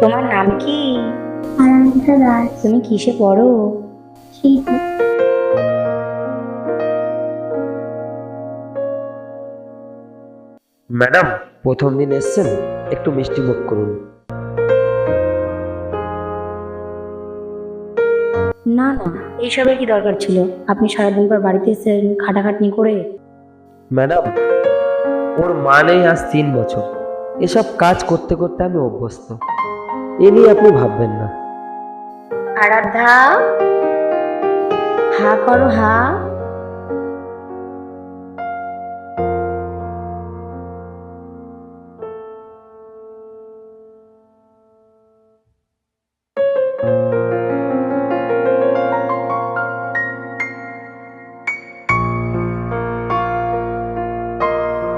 তোমার নাম কি? আনন্দিতা দাস। তুমি কিসে পড়ো? ঠিক। ম্যাডাম, প্রথম দিন এসছেন, একটু মিষ্টি মুখ করুন। না না, এইসবের কি দরকার ছিল? আপনি সারাদিন পর বাড়িতে এসেছেন খাটাখাটনি করে। ম্যাডাম, ওর মা নেই আজ 3 বছর। এসব কাজ করতে করতে আমি অভ্যস্ত। এ নিয়ে আপনি ভাববেন না। আরাধ্যা, হা করো হা।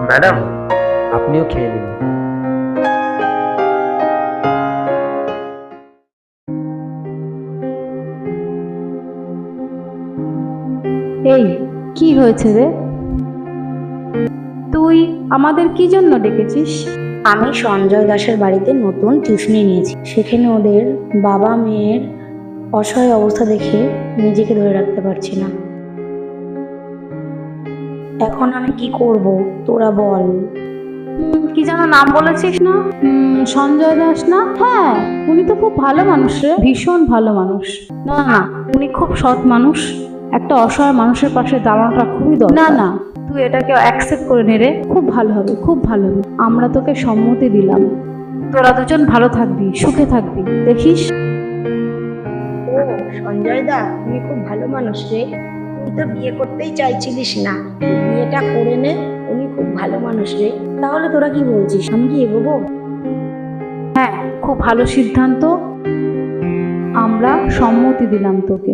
ম্যাডাম, আপনিও খেয়ে নিন। এই, কি হয়েছে রে? তুই আমাদের কি জন্য ডেকেছিস? আমি সঞ্জয় দাসের বাড়িতে নতুন টিউশনি নিয়েছি। সেখানে ওদের বাবা মেয়ের অসহায় অবস্থা দেখে নিজেকে ধরে রাখতে পারছি না। এখন আমি কি করব, তোরা বল। কি যেন নাম বলেছিস না? সঞ্জয় দাস না? হ্যাঁ, উনি তো খুব ভালো মানুষ রে, ভীষণ ভালো মানুষ। না না, উনি খুব সৎ মানুষ। একটা অসহায় মানুষের পাশে দাঁড়ানোটা খুবই দরকার। না না, তুই এটাকে অ্যাকসেপ্ট করে নে রে, খুব ভালো হবে, খুব ভালো হবে। আমরা তোকে সম্মতি দিলাম। তোরা দুজন ভালো থাকবি, সুখে থাকবি, দেখিস। ও সঞ্জয় দা, তুমি খুব ভালো মানুষ রে। তুই তো বিয়ে করতেই চাইছিলিস না, তুই বিয়েটা করে নে। উনি খুব ভালো মানুষ রে। তাহলে তোরা কি বলছিস, আমি কি এগোবো? হ্যাঁ, খুব ভালো সিদ্ধান্ত। আমরা সম্মতি দিলাম তোকে।